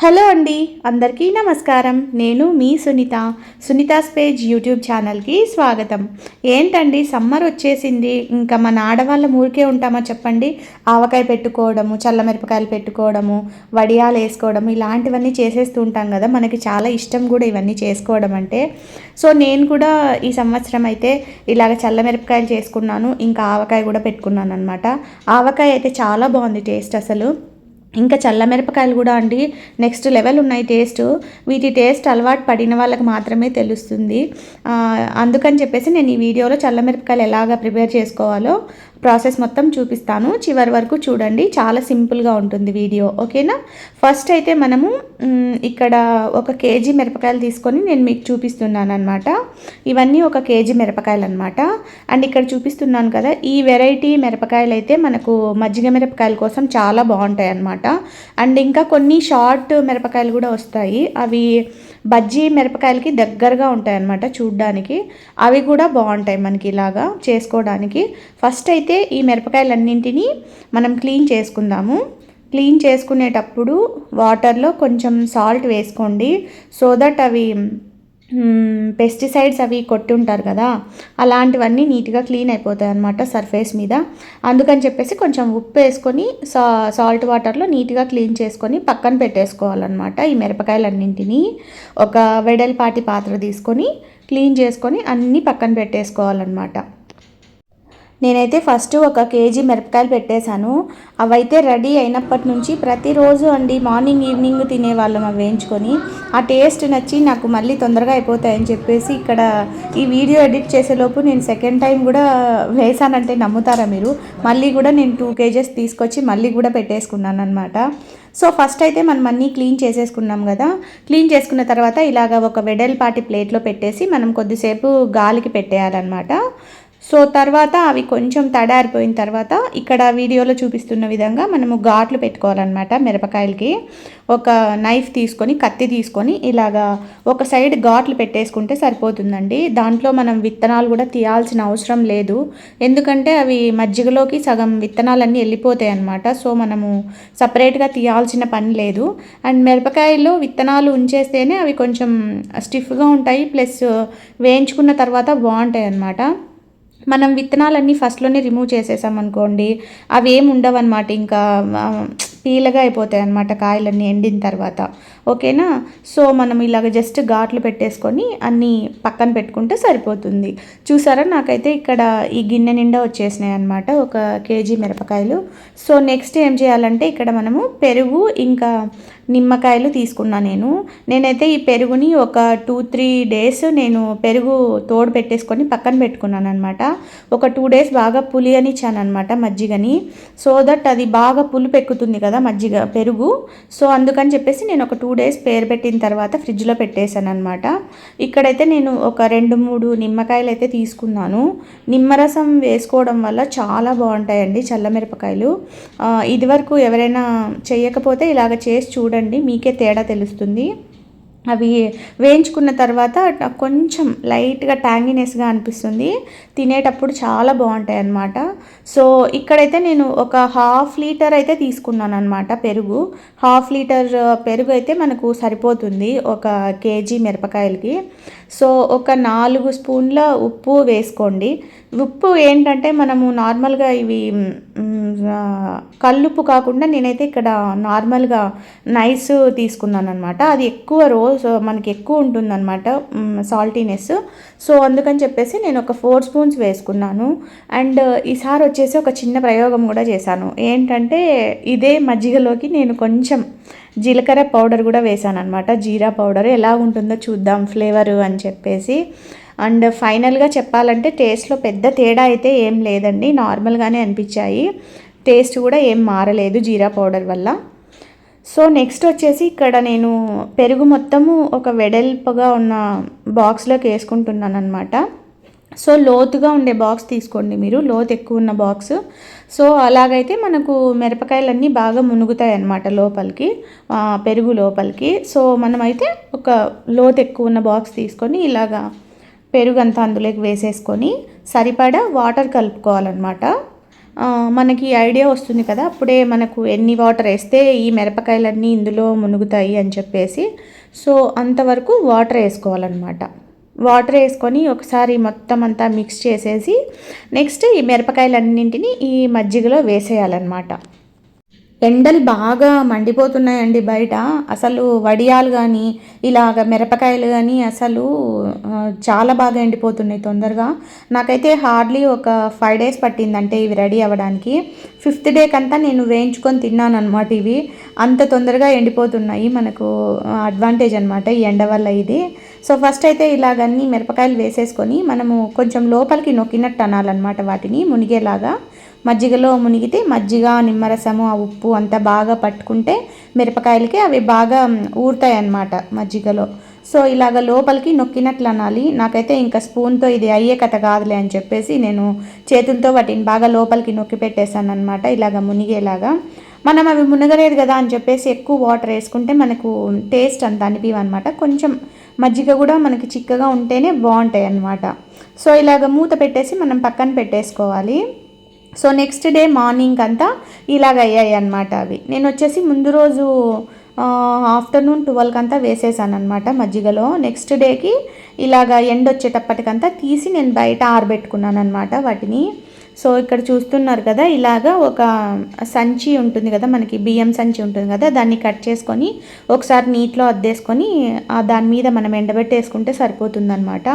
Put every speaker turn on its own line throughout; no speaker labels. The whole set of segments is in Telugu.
హలో అండి, అందరికీ నమస్కారం. నేను మీ సునీతాస్ పేజ్ యూట్యూబ్ ఛానల్కి స్వాగతం. ఏంటండి, సమ్మర్ వచ్చేసింది. ఇంకా మన ఆడవాళ్ళ ఊరికే ఉంటామా చెప్పండి? ఆవకాయ పెట్టుకోవడము, చల్లమిరపకాయలు పెట్టుకోవడము, వడియాలు వేసుకోవడము, ఇలాంటివన్నీ చేసేస్తూ ఉంటాం కదా. మనకి చాలా ఇష్టం కూడా ఇవన్నీ చేసుకోవడం అంటే. సో నేను కూడా ఈ సంవత్సరం అయితే ఇలాగ చల్లమిరపకాయలు చేసుకున్నాను, ఇంకా ఆవకాయ కూడా పెట్టుకున్నాను అనమాట. ఆవకాయ అయితే చాలా బాగుంది టేస్ట్ అసలు. ఇంకా చల్లమిరపకాయలు కూడా అండి నెక్స్ట్ లెవెల్ ఉన్నాయి టేస్ట్. వీటి టేస్ట్ అలవాటు పడిన వాళ్ళకి మాత్రమే తెలుస్తుంది. అందుకని చెప్పేసి నేను ఈ వీడియోలో చల్లమిరపకాయలు ఎలాగ ప్రిపేర్ చేసుకోవాలో ప్రాసెస్ మొత్తం చూపిస్తాను. చివరి వరకు చూడండి, చాలా సింపుల్గా ఉంటుంది వీడియో, ఓకేనా? ఫస్ట్ అయితే మనము ఇక్కడ 1 కేజీ మిరపకాయలు తీసుకొని నేను మీకు చూపిస్తున్నాను అనమాట. ఇవన్నీ 1 కేజీ మిరపకాయలు అనమాట. అండ్ ఇక్కడ చూపిస్తున్నాను కదా, ఈ వెరైటీ మిరపకాయలు అయితే మనకు మజ్జిగ మిరపకాయల కోసం చాలా బాగుంటాయి అన్నమాట. అండ్ ఇంకా కొన్ని షార్ట్ మిరపకాయలు కూడా వస్తాయి, అవి బజ్జీ మిరపకాయలకి దగ్గరగా ఉంటాయి అన్నమాట చూడ్డానికి. అవి కూడా బాగుంటాయి మనకి ఇలాగా చేసుకోవడానికి. ఫస్ట్ అయితే ఈ మిరపకాయలన్నింటినీ మనం క్లీన్ చేసుకుందాము. క్లీన్ చేసుకునేటప్పుడు వాటర్లో కొంచెం సాల్ట్ వేసుకోండి, సో దట్ అవి పెస్టిసైడ్స్ అవి కొట్టి ఉంటారు కదా, అలాంటివన్నీ నీట్గా క్లీన్ అయిపోతాయి అన్నమాట సర్ఫేస్ మీద. అందుకని చెప్పేసి కొంచెం ఉప్పు వేసుకొని సాల్ట్ వాటర్లో నీట్గా క్లీన్ చేసుకొని పక్కన పెట్టేసుకోవాలన్నమాట. ఈ మిరపకాయలన్నింటినీ ఒక వెడల్పాటి పాత్ర తీసుకొని క్లీన్ చేసుకొని అన్నీ పక్కన పెట్టేసుకోవాలన్నమాట. నేనైతే ఫస్ట్ 1 కేజీ మిరపకాయలు పెట్టేశాను. అవైతే రెడీ అయినప్పటి నుంచి ప్రతిరోజు అండి మార్నింగ్ ఈవినింగ్ తినేవాళ్ళం అవి వేయించుకొని. ఆ టేస్ట్ నచ్చి నాకు మళ్ళీ తొందరగా అయిపోతాయని చెప్పేసి ఇక్కడ ఈ వీడియో ఎడిట్ చేసేలోపు నేను సెకండ్ టైం కూడా వేసానంటే నమ్ముతారా మీరు? మళ్ళీ కూడా నేను 2 కేజెస్ తీసుకొచ్చి మళ్ళీ కూడా పెట్టేసుకున్నాను అనమాట. సో ఫస్ట్ అయితే మనం అన్నీ క్లీన్ చేసేసుకున్నాం కదా. క్లీన్ చేసుకున్న తర్వాత ఇలాగ ఒక వెడల్పాటి ప్లేట్లో పెట్టేసి మనం కొద్దిసేపు గాలికి పెట్టేయాలన్నమాట. సో తర్వాత అవి కొంచెం తడారిపోయిన తర్వాత ఇక్కడ వీడియోలో చూపిస్తున్న విధంగా మనము ఘాట్లు పెట్టుకోవాలన్నమాట. మిరపకాయలకి ఒక నైఫ్ తీసుకొని, కత్తి తీసుకొని ఇలాగా ఒక సైడ్ ఘాట్లు పెట్టేసుకుంటే సరిపోతుందండి. దాంట్లో మనం విత్తనాలు కూడా తీయాల్సిన అవసరం లేదు, ఎందుకంటే అవి మజ్జిగలోకి సగం విత్తనాలన్నీ వెళ్ళిపోతాయి అన్నమాట. సో మనము సపరేట్గా తీయాల్సిన పని లేదు. అండ్ మిరపకాయల్లో విత్తనాలు ఉంచేస్తేనే అవి కొంచెం స్టిఫ్గా ఉంటాయి, ప్లస్ వేయించుకున్న తర్వాత బాగుంటాయి అన్నమాట. మనం విత్తనాలన్నీ ఫస్ట్లోనే రిమూవ్ చేసేసామనుకోండి, అవి ఏమి ఉండవన్నమాట, ఇంకా పీలగా అయిపోతాయి అన్నమాట కాయలన్నీ ఎండిన తర్వాత, ఓకేనా? సో మనం ఇలాగ జస్ట్ ఘాట్లు పెట్టేసుకొని అన్నీ పక్కన పెట్టుకుంటే సరిపోతుంది. చూసారా, నాకైతే ఇక్కడ ఈ గిన్నె నిండా వచ్చేసినాయి అన్నమాట 1 కేజీ మిరపకాయలు. సో నెక్స్ట్ ఏం చేయాలంటే ఇక్కడ మనము పెరుగు ఇంకా నిమ్మకాయలు తీసుకున్నాను. నేనైతే ఈ పెరుగుని ఒక 2-3 డేస్ నేను పెరుగు తోడు పెట్టేసుకొని పక్కన పెట్టుకున్నాను అనమాట. ఒక 2 డేస్ బాగా పులియనిచ్చాను అనమాట మజ్జిగని, సో దట్ అది బాగా పులుపు ఎక్కుతుంది కదా మజ్జిగ పెరుగు. సో అందుకని చెప్పేసి నేను ఒక 2 డేస్ పెట్టిన తర్వాత ఫ్రిడ్జ్లో పెట్టేశాను అనమాట. ఇక్కడైతే నేను ఒక 2-3 నిమ్మకాయలు అయితే తీసుకున్నాను. నిమ్మరసం వేసుకోవడం వల్ల చాలా బాగుంటాయండి చల్లమిరపకాయలు. ఇదివరకు ఎవరైనా చేయకపోతే ఇలాగ చేసి చూడండి, మీకే తేడా తెలుస్తుంది. అవి వేయించుకున్న తర్వాత కొంచెం లైట్గా ట్యాంగినెస్గా అనిపిస్తుంది, తినేటప్పుడు చాలా బాగుంటాయి అన్నమాట. సో ఇక్కడైతే నేను ఒక 1/2 లీటర్ అయితే తీసుకున్నాను అనమాట పెరుగు. 1/2 లీటర్ పెరుగు అయితే మనకు సరిపోతుంది 1 కేజీ మిరపకాయలకి. సో ఒక 4 స్పూన్ల ఉప్పు వేసుకోండి. ఉప్పు ఏంటంటే మనము నార్మల్గా ఇవి కల్లుప్పు కాకుండా నేనైతే ఇక్కడ నార్మల్గా నైస్ తీసుకున్నాను అనమాట. అది మనకి ఎక్కువ ఉంటుందన్నమాట సాల్టీనెస్. సో అందుకని చెప్పేసి నేను ఒక 4 స్పూన్స్ వేసుకున్నాను. అండ్ ఈసారి వచ్చేసి ఒక చిన్న ప్రయోగం కూడా చేశాను. ఏంటంటే ఇదే మజ్జిగలోకి నేను కొంచెం జీలకర్ర పౌడర్ కూడా వేసాను అనమాట. జీరా పౌడర్ ఎలా ఉంటుందో చూద్దాం ఫ్లేవర్ అని చెప్పేసి. అండ్ ఫైనల్గా చెప్పాలంటే టేస్ట్లో పెద్ద తేడా అయితే ఏం లేదండి, నార్మల్గానే అనిపించాయి. టేస్ట్ కూడా ఏం మారలేదు జీరా పౌడర్ వల్ల. సో నెక్స్ట్ వచ్చేసి ఇక్కడ నేను పెరుగు మొత్తము ఒక వెడల్పుగా ఉన్న బాక్స్లోకి వేసుకుంటున్నాను అనమాట. సో లోతుగా ఉండే బాక్స్ తీసుకోండి మీరు, లోతు ఎక్కువ ఉన్న బాక్స్. సో అలాగైతే మనకు మిరపకాయలన్నీ బాగా మునుగుతాయి అన్నమాట లోపలికి, పెరుగు లోపలికి. సో మనమైతే ఒక లోతు ఎక్కువ ఉన్న బాక్స్ తీసుకొని ఇలాగా పెరుగు అంతా అందులోకి వేసేసుకొని సరిపడా వాటర్ కలుపుకోవాలన్నమాట. మనకి ఐడియా వస్తుంది కదా, అప్పుడే మనకు ఎన్ని వాటర్ వేస్తే ఈ మిరపకాయలన్నీ ఇందులో మునుగుతాయి అని చెప్పేసి. సో అంతవరకు వాటర్ వేసుకోవాలన్నమాట. వాటర్ వేసుకొని ఒకసారి మొత్తం అంతా మిక్స్ చేసేసి నెక్స్ట్ ఈ మిరపకాయలన్నింటినీ ఈ మజ్జిగలో వేసేయాలన్నమాట. ఎండలు బాగా మండిపోతున్నాయండి బయట. అసలు వడియాలు కానీ ఇలాగ మిరపకాయలు కానీ అసలు చాలా బాగా ఎండిపోతున్నాయి తొందరగా. నాకైతే హార్డ్లీ ఒక 5 days పట్టిందంటే ఇవి రెడీ అవ్వడానికి. 5th day కంతా నేను వేయించుకొని తిన్నాను అనమాట. ఇవి అంత తొందరగా ఎండిపోతున్నాయి. మనకు అడ్వాంటేజ్ అనమాట ఈ ఎండ వల్ల ఇది. సో ఫస్ట్ అయితే ఇలాగన్నీ మిరపకాయలు వేసేసుకొని మనము కొంచెం లోపలికి నొక్కినట్టు అనాలన్నమాట, వాటిని మునిగేలాగా. మజ్జిగలో మునిగితే మజ్జిగ, నిమ్మరసము, ఆ ఉప్పు అంతా బాగా పట్టుకుంటే మిరపకాయలకి అవి బాగా ఊరుతాయి అన్నమాట మజ్జిగలో. సో ఇలాగ లోపలికి నొక్కినట్లు అనాలి. నాకైతే ఇంకా స్పూన్తో ఇది అయ్యే కథ కాదులే అని చెప్పేసి నేను చేతులతో వాటిని బాగా లోపలికి నొక్కి పెట్టేశాను అనమాట, ఇలాగ మునిగేలాగా. మనం అవి మునగలేదు కదా అని చెప్పేసి ఎక్కువ వాటర్ వేసుకుంటే మనకు టేస్ట్ అంత అనిపివన్నమాట. కొంచెం మజ్జిగ కూడా మనకి చిక్కగా ఉంటేనే బాగుంటాయి అన్నమాట. సో ఇలాగ మూత పెట్టేసి మనం పక్కన పెట్టేసుకోవాలి. సో నెక్స్ట్ డే మార్నింగ్ అంతా ఇలాగ అయ్యాయి అన్నమాట అవి. నేను వచ్చేసి ముందు రోజు ఆఫ్టర్నూన్ 12 కంతా వేసేసాను అనమాట మజ్జిగలో. నెక్స్ట్ డేకి ఇలాగ ఎండ వచ్చేటప్పటికంతా తీసి నేను బయట ఆరబెట్టుకున్నాను అనమాట వాటిని. సో ఇక్కడ చూస్తున్నారు కదా, ఇలాగ ఒక సంచి ఉంటుంది కదా, మనకి బియ్యం సంచి ఉంటుంది కదా, దాన్ని కట్ చేసుకొని ఒకసారి నీటిలో అద్దేసుకొని దాని మీద మనం ఎండబెట్టేసుకుంటే సరిపోతుందన్నమాట.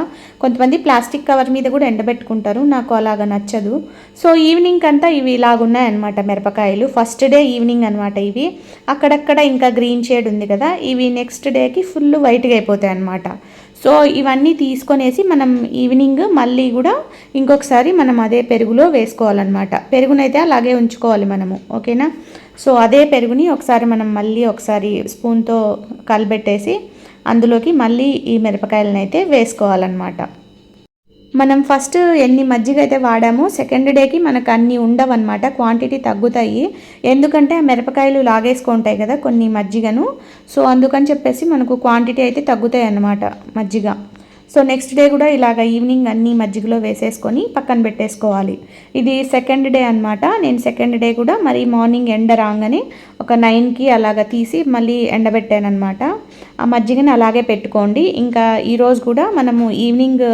కొంతమంది ప్లాస్టిక్ కవర్ మీద కూడా ఎండబెట్టుకుంటారు, నాకు అలాగ నచ్చదు. సో ఈవినింగ్ అంతా ఇవి ఇలాగున్నాయన్నమాట మిరపకాయలు. ఫస్ట్ డే ఈవినింగ్ అనమాట ఇవి. అక్కడక్కడ ఇంకా గ్రీన్ షేడ్ ఉంది కదా, ఇవి నెక్స్ట్ డేకి ఫుల్ వైట్గా అయిపోతాయి అన్నమాట. సో ఇవన్నీ తీసుకొనేసి మనం ఈవినింగ్ మళ్ళీ కూడా ఇంకొకసారి మనం అదే పెరుగులో వేసుకోవాలన్నమాట. పెరుగునైతే అలాగే ఉంచుకోవాలి మనము, ఓకేనా. సో అదే పెరుగుని ఒకసారి మనం మళ్ళీ ఒకసారి స్పూన్తో కలబెట్టేసి అందులోకి మళ్ళీ ఈ మిరపకాయలను అయితే వేసుకోవాలన్నమాట. మనం ఫస్ట్ ఎన్ని మజ్జిగ అయితే వాడామో సెకండ్ డేకి మనకు అన్నీ ఉండవన్నమాట, క్వాంటిటీ తగ్గుతాయి. ఎందుకంటే ఆ మిరపకాయలు లాగేసుకుంటాయి కదా కొన్ని మజ్జిగను. సో అందుకని చెప్పేసి మనకు క్వాంటిటీ అయితే తగ్గుతాయి అన్నమాట మజ్జిగ. సో నెక్స్ట్ డే కూడా ఇలాగ ఈవినింగ్ అన్నీ మజ్జిగలో వేసేసుకొని పక్కన పెట్టేసుకోవాలి. ఇది సెకండ్ డే అనమాట. నేను సెకండ్ డే కూడా మరి మార్నింగ్ ఎండ రాగానే ఒక 9కి అలాగ తీసి మళ్ళీ ఎండబెట్టాను అనమాట. ఆ మజ్జిగని అలాగే పెట్టుకోండి. ఇంకా ఈరోజు కూడా మనము ఈవినింగ్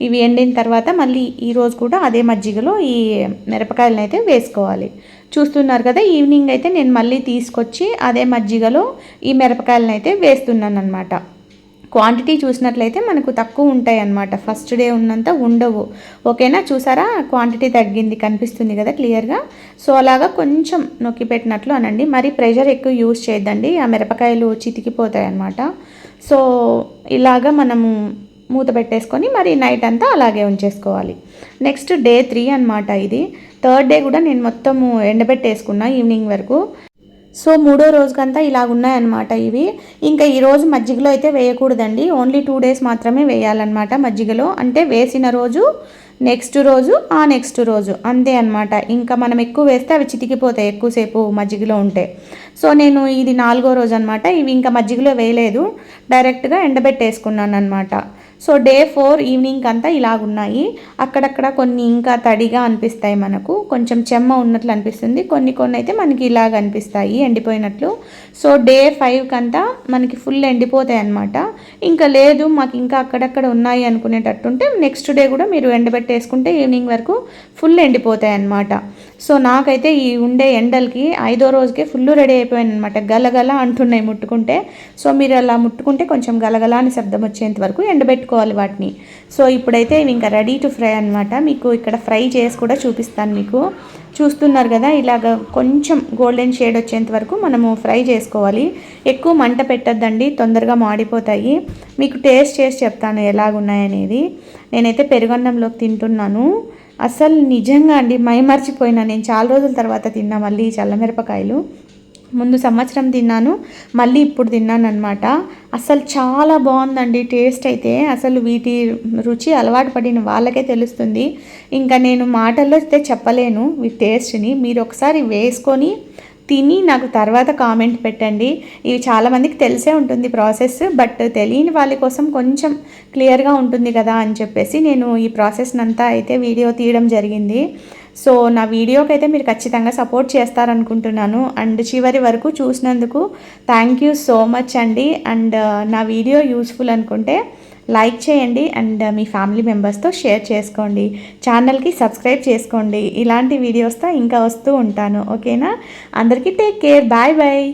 ఇవి ఎండిన తర్వాత మళ్ళీ ఈరోజు కూడా అదే మజ్జిగలో ఈ మిరపకాయలను అయితే వేసుకోవాలి. చూస్తున్నారు కదా, ఈవినింగ్ అయితే నేను మళ్ళీ తీసుకొచ్చి అదే మజ్జిగలో ఈ మిరపకాయలను అయితే వేస్తున్నాను అనమాట. క్వాంటిటీ చూసినట్లయితే మనకు తక్కువ ఉంటాయి అన్నమాట, ఫస్ట్ డే ఉన్నంత ఉండవు, ఓకేనా. చూసారా క్వాంటిటీ తగ్గింది, కనిపిస్తుంది కదా క్లియర్గా. సో అలాగా కొంచెం నొక్కి పెట్టినట్లు అనండి, మరి ప్రెషర్ ఎక్కువ యూజ్ చేయొద్దండి, ఆ మిరపకాయలు చితికిపోతాయి అన్నమాట. సో ఇలాగా మనము మూత పెట్టేసుకొని మరి నైట్ అంతా అలాగే ఉంచేసుకోవాలి. నెక్స్ట్ డే 3 అనమాట ఇది. థర్డ్ డే కూడా నేను మొత్తము ఎండబెట్టేసుకున్నా ఈవినింగ్ వరకు. సో మూడో రోజుకంతా ఇలాగ ఉన్నాయన్నమాట ఇవి. ఇంకా ఈరోజు మజ్జిగలో అయితే వేయకూడదండి, ఓన్లీ 2 days మాత్రమే వేయాలన్నమాట మజ్జిగలో. అంటే వేసిన రోజు, నెక్స్ట్ రోజు, ఆ నెక్స్ట్ రోజు, అంతే అనమాట. ఇంకా మనం ఎక్కువ వేస్తే అవి చితికిపోతాయి ఎక్కువసేపు మజ్జిగలో ఉంటే. సో నేను ఇది 4వ రోజు అనమాట. ఇవి ఇంకా మజ్జిగలో వేయలేదు, డైరెక్ట్గా ఎండబెట్టేసుకున్నాను అనమాట. సో డే 4 ఈవినింగ్ అంతా ఇలాగున్నాయి. అక్కడక్కడ కొన్ని ఇంకా తడిగా అనిపిస్తాయి, మనకు కొంచెం చెమ్మ ఉన్నట్లు అనిపిస్తుంది, కొన్ని అయితే మనకి ఇలాగ అనిపిస్తాయి ఎండిపోయినట్లు. సో డే 5 కంతా మనకి ఫుల్ ఎండిపోతాయి అనమాట. ఇంకా లేదు మాకు ఇంకా అక్కడక్కడ ఉన్నాయి అనుకునేటట్టుంటే నెక్స్ట్ డే కూడా మీరు ఎండబెట్టేసుకుంటే ఈవినింగ్ వరకు ఫుల్ ఎండిపోతాయి అనమాట. సో నాకైతే ఈ ఉండే ఎండలకి 5వ రోజుకే ఫుల్ రెడీ అయిపోయాను అనమాట, గలగల అంటున్నాయి ముట్టుకుంటే. సో మీరు అలా ముట్టుకుంటే కొంచెం గలగల అని శబ్దం వచ్చేంత వరకు ఎండబెట్టుకోవాలి వాటిని. సో ఇప్పుడైతే ఇవి ఇంకా రెడీ టు ఫ్రై అనమాట. మీకు ఇక్కడ ఫ్రై చేసి కూడా చూపిస్తాను మీకు. చూస్తున్నారు కదా, ఇలాగ కొంచెం గోల్డెన్ షేడ్ వచ్చేంత వరకు మనము ఫ్రై చేసుకోవాలి. ఎక్కువ మంట పెట్టద్దండి, తొందరగా మాడిపోతాయి. మీకు టేస్ట్ చేసి చెప్తాను ఎలాగున్నాయనేది. నేనైతే పెరుగన్నంలోకి తింటున్నాను. అసలు నిజంగా అండి మైమర్చిపోయినా, నేను చాలా రోజుల తర్వాత తిన్నా మళ్ళీ చల్లమిరపకాయలు. ముందు సంవత్సరం తిన్నాను, మళ్ళీ ఇప్పుడు తిన్నాను అనమాట. అసలు చాలా బాగుందండి టేస్ట్ అయితే. అసలు వీటి రుచి అలవాటు పడిన వాళ్ళకే తెలుస్తుంది. ఇంకా నేను మాటల్లో అయితే చెప్పలేను వీటి టేస్ట్ని. మీరు ఒకసారి వేసుకొని తిని నాకు తర్వాత కామెంట్ పెట్టండి. ఇవి చాలామందికి తెలిసే ఉంటుంది ప్రాసెస్, బట్ తెలియని వాళ్ళ కోసం కొంచెం క్లియర్గా ఉంటుంది కదా అని చెప్పేసి నేను ఈ ప్రాసెస్ని అంతా అయితే వీడియో తీయడం జరిగింది. సో నా వీడియోకి అయితే మీరు ఖచ్చితంగా సపోర్ట్ చేస్తారనుకుంటున్నాను. అండ్ చివరి వరకు చూసినందుకు థ్యాంక్ యూ సో మచ్ అండి. అండ్ నా వీడియో యూస్ఫుల్ అనుకుంటే లైక్ చేయండి అండ్ మీ ఫ్యామిలీ మెంబర్స్తో షేర్ చేసుకోండి. ఛానల్కి సబ్స్క్రైబ్ చేసుకోండి. ఇలాంటి వీడియోస్తో ఇంకా వస్తూ ఉంటాను. ఓకేనా? అందరికీ టేక్ కేర్. Bye bye.